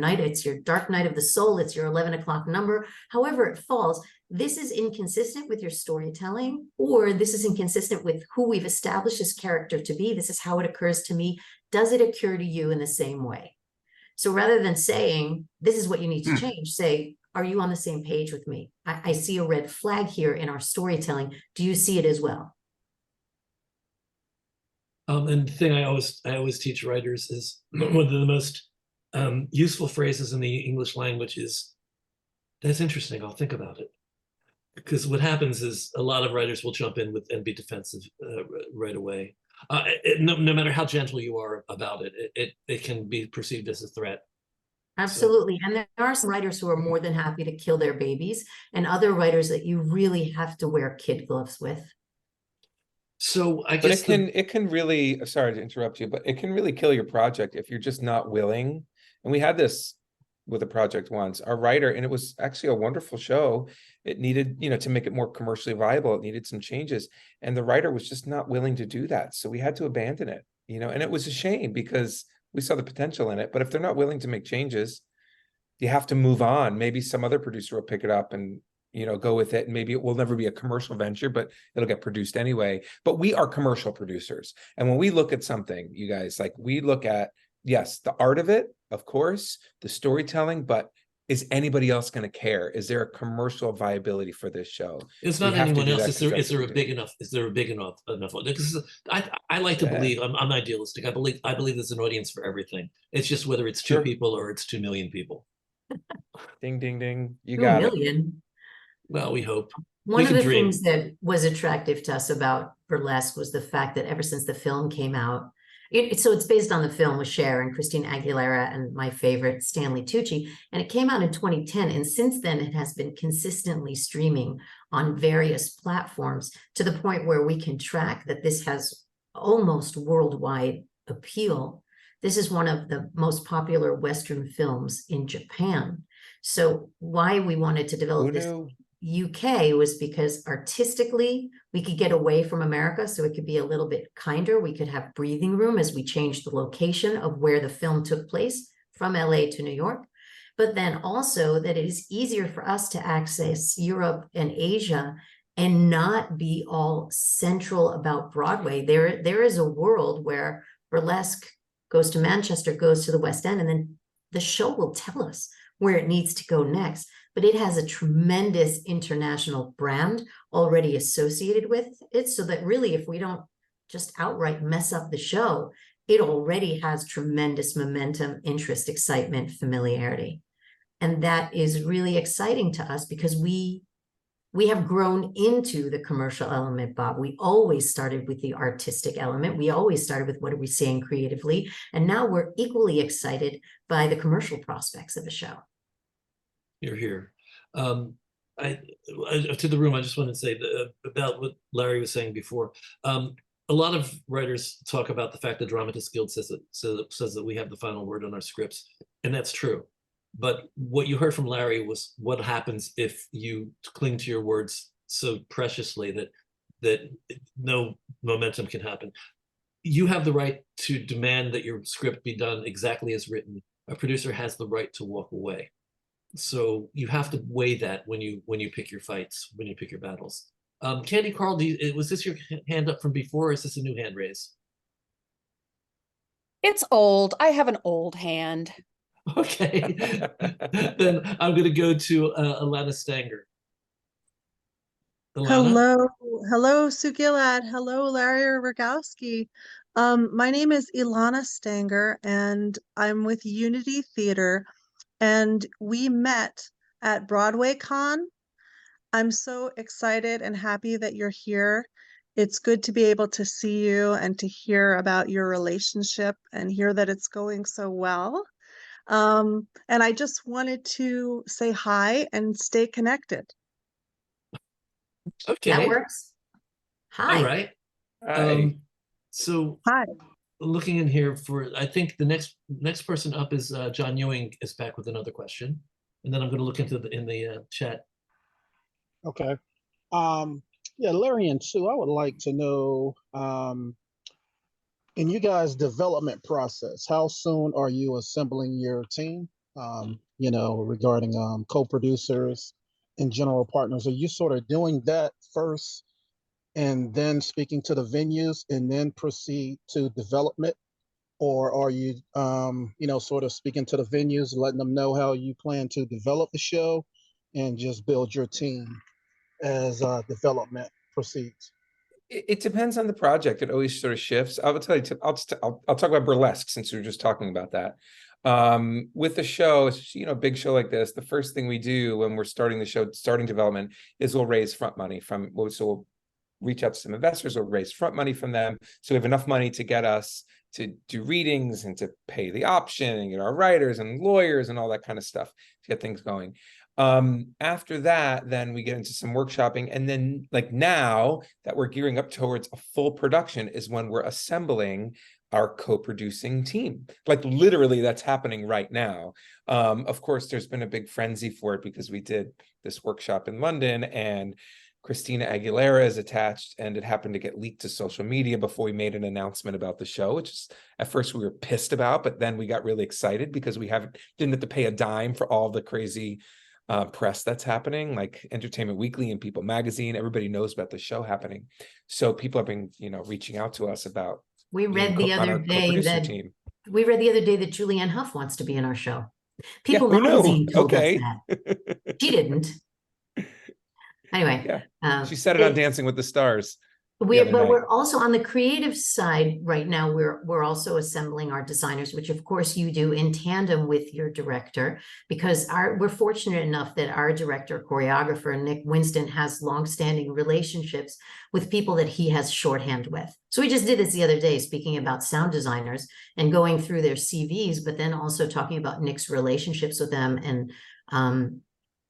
dark night of the soul, it's your 11 o'clock number, however it falls. This is inconsistent with your storytelling, or this is inconsistent with who we've established this character to be. This is how it occurs to me. Does it occur to you in the same way? So rather than saying, this is what you need to change, say, are you on the same page with me? I see a red flag here in our storytelling. Do you see it as well? And the thing I always teach writers is one of the most useful phrases in the English language is, that's interesting, I'll think about it. Because what happens is a lot of writers will jump in with and be defensive right away. No matter how gentle you are about it, it can be perceived as a threat. Absolutely. And there are some writers who are more than happy to kill their babies, and other writers that you really have to wear kid gloves with. So I But guess it can really, sorry to interrupt you, but it can really kill your project if you're just not willing. And we had this with a project once, our writer, and it was actually a wonderful show. It needed, to make it more commercially viable, it needed some changes. And the writer was just not willing to do that. So we had to abandon it, and it was a shame because we saw the potential in it. But if they're not willing to make changes, you have to move on. Maybe some other producer will pick it up and go with it. And maybe it will never be a commercial venture, but it'll get produced anyway. But we are commercial producers. And when we look at something, you guys, like we look at, yes, the art of it, of course, the storytelling, but is anybody else going to care? Is there a commercial viability for this show? it's not anyone else. Is there a big enough? Is there a big enough? Because I like to believe I'm idealistic. I believe there's an audience for everything. It's just whether it's two people or it's 2 million people. Ding, ding, ding. You 2 got million. it. Well, we hope. One of the things that was attractive to us about Burlesque was the fact that ever since the film came out, so it's based on the film with Cher and Christina Aguilera and my favorite Stanley Tucci, and it came out in 2010. And since then, it has been consistently streaming on various platforms to the point where we can track that this has almost worldwide appeal. This is one of the most popular Western films in Japan. So why we wanted to develop this UK was because artistically we could get away from America, so it could be a little bit kinder. We could have breathing room as we changed the location of where the film took place from LA to New York, but then also that it is easier for us to access Europe and Asia and not be all central about Broadway. There is a world where Burlesque goes to Manchester, goes to the West End, and then the show will tell us where it needs to go next. But it has a tremendous international brand already associated with it, so that really, if we don't just outright mess up the show, it already has tremendous momentum, interest, excitement, familiarity. And that is really exciting to us because we have grown into the commercial element, Bob. We always started with the artistic element. We always started with what are we saying creatively. And now we're equally excited by the commercial prospects of a show. You're here. To the room, I just want to say about what Larry was saying before. A lot of writers talk about the fact that Dramatists Guild says that we have the final word on our scripts, and that's true. But what you heard from Larry was what happens if you cling to your words so preciously that no momentum can happen. You have the right to demand that your script be done exactly as written. A producer has the right to walk away. So you have to weigh that when you pick your fights, when you pick your battles. Candy Carl, was this your hand up from before, or is this a new hand raise? It's old. I have an old hand. Okay. Then I'm going to go to Alana Stanger. Alana? Hello, Sue Gilad. Hello, Larry Rogowsky. My name is Ilana Stanger, and I'm with Unity Theater, and we met at Broadway Con. I'm so excited and happy that you're here. It's good to be able to see you and to hear about your relationship and hear that it's going so well. And I just wanted to say hi and stay connected. Okay. That works. Hi. All right. Hi. So Hi. looking in here I think the next person up is John Ewing is back with another question. And then I'm going to look into in the chat. Okay. Yeah, Larry and Sue, I would like to know, in you guys' development process, how soon are you assembling your team? Regarding co-producers and general partners, are you sort of doing that first and then speaking to the venues and then proceed to development? or are you, sort of speaking to the venues, letting them know how you plan to develop the show and just build your team as development proceeds? It depends on the project. It always sort of shifts. I will tell you, I'll talk about burlesque since we were just talking about that. With the show, a big show like this, the first thing we do when we're starting the show, starting development, is we'll raise front money so we'll reach out to some investors or raise front money from them. So we have enough money to get us to do readings and to pay the option and get our writers and lawyers and all that kind of stuff to get things going. After that, then we get into some workshopping. And then like now that we're gearing up towards a full production is when we're assembling our co-producing team. Like literally that's happening right now. Of course, there's been a big frenzy for it because we did this workshop in London and Christina Aguilera is attached, and it happened to get leaked to social media before we made an announcement about the show, which is at first we were pissed about, but then we got really excited because we didn't have to pay a dime for all the crazy press that's happening, like Entertainment Weekly and People Magazine. Everybody knows about the show happening, so people have been, reaching out to us about. We read the other day that Julianne Hough wants to be in our show. People Magazine told us that. She didn't. Anyway, she said it on Dancing with the Stars. We're also on the creative side right now. We're also assembling our designers, which of course you do in tandem with your director, because we're fortunate enough that our director choreographer Nick Winston has longstanding relationships with people that he has shorthand with. So we just did this the other day, speaking about sound designers and going through their CVs, but then also talking about Nick's relationships with them. And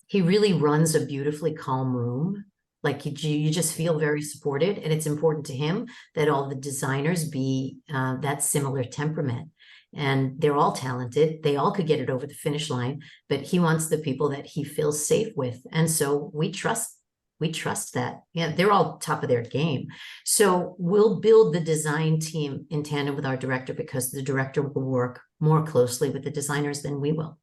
he really runs a beautifully calm room. Like you just feel very supported, and it's important to him that all the designers be that similar temperament. And they're all talented. They all could get it over the finish line, but he wants the people that he feels safe with. And so we trust that. Yeah, they're all top of their game. So we'll build the design team in tandem with our director, because the director will work more closely with the designers than we will.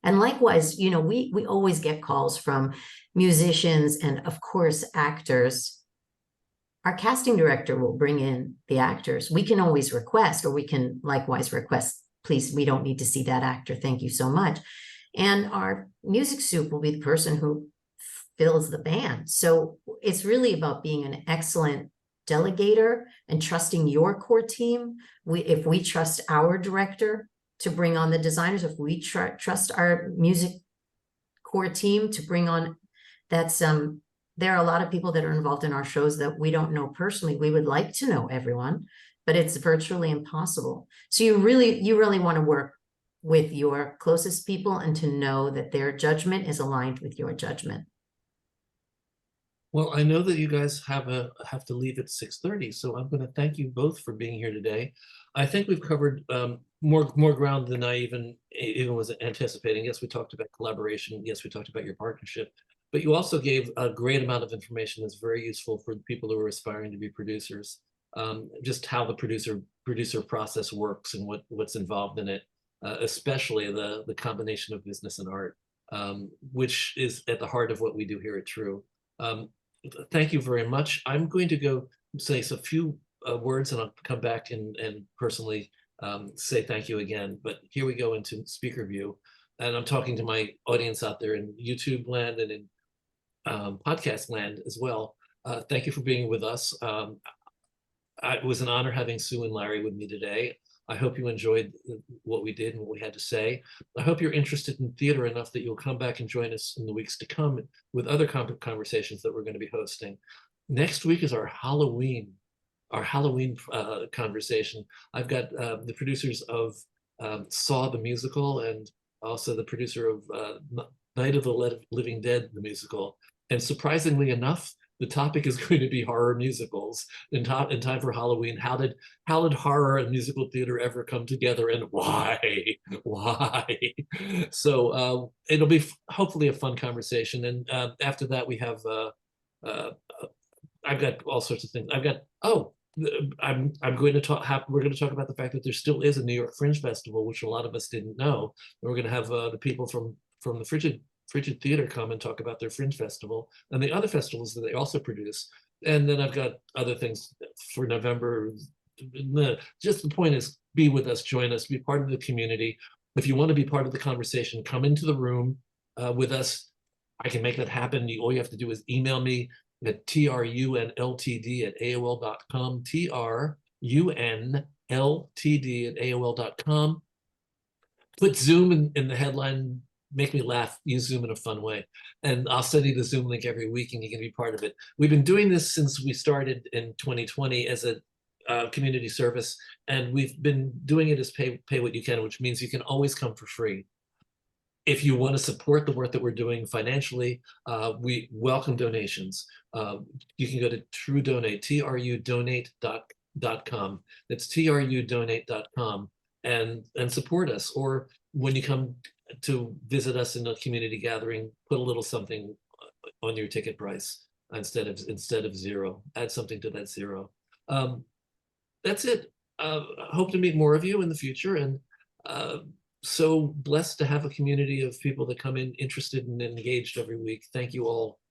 And likewise, we always get calls from musicians and, of course, actors. Our casting director will bring in the actors. We can always request, or we can likewise request, please, we don't need to see that actor. Thank you so much. And our music soup will be the person who fills the band. So it's really about being an excellent delegator and trusting your core team. If we trust our director to bring on the designers, if we trust our music core team to bring on, there are a lot of people that are involved in our shows that we don't know personally. We would like to know everyone, but it's virtually impossible. So you really want to work with your closest people and to know that their judgment is aligned with your judgment. Well, I know that you guys have to leave at 6:30, so I'm going to thank you both for being here today. I think we've covered more ground than I even was anticipating. Yes, we talked about collaboration. Yes, we talked about your partnership, but you also gave a great amount of information that's very useful for the people who are aspiring to be producers. Just how the producer process works and what's involved in it, especially the combination of business and art, which is at the heart of what we do here at True. Thank you very much. I'm going to go say a few words, and I'll come back and personally say thank you again. But here we go into speaker view, and I'm talking to my audience out there in YouTube land and in podcast land as well. Thank you for being with us. It was an honor having Sue and Larry with me today. I hope you enjoyed what we did and what we had to say. I hope you're interested in theater enough that you'll come back and join us in the weeks to come with other conversations that we're going to be hosting. Next week is our Halloween conversation. I've got the producers of Saw the musical, and also the producer of Night of the Living Dead, the musical. And surprisingly enough, the topic is going to be horror musicals in time for Halloween. How did horror and musical theater ever come together, and why? So it'll be hopefully a fun conversation. And after that, we have I've got all sorts of things. I'm going to talk. We're going to talk about the fact that there still is a New York Fringe Festival, which a lot of us didn't know. And we're going to have the people from the Frigid Theater come and talk about their Fringe Festival and the other festivals that they also produce. And then I've got other things for November just the point is, be with us, join us, be part of the community. If you want to be part of the conversation, come into the room with us. I can make that happen. All you have to do is email me at trunltd@aol.com, trunltd@aol.com. Put Zoom in the headline, make me laugh, use Zoom in a fun way. And I'll send you the Zoom link every week and you can be part of it. We've been doing this since we started in 2020 as a community service, and we've been doing it as pay what you can, which means you can always come for free. If you want to support the work that we're doing financially, we welcome donations. You can go to TrueDonate, trudonate.com. That's trudonate.com and support us. Or when you come to visit us in a community gathering, put a little something on your ticket price instead of zero. Add something to that zero. That's it. Hope to meet more of you in the future, and so blessed to have a community of people that come in interested and engaged every week. Thank you all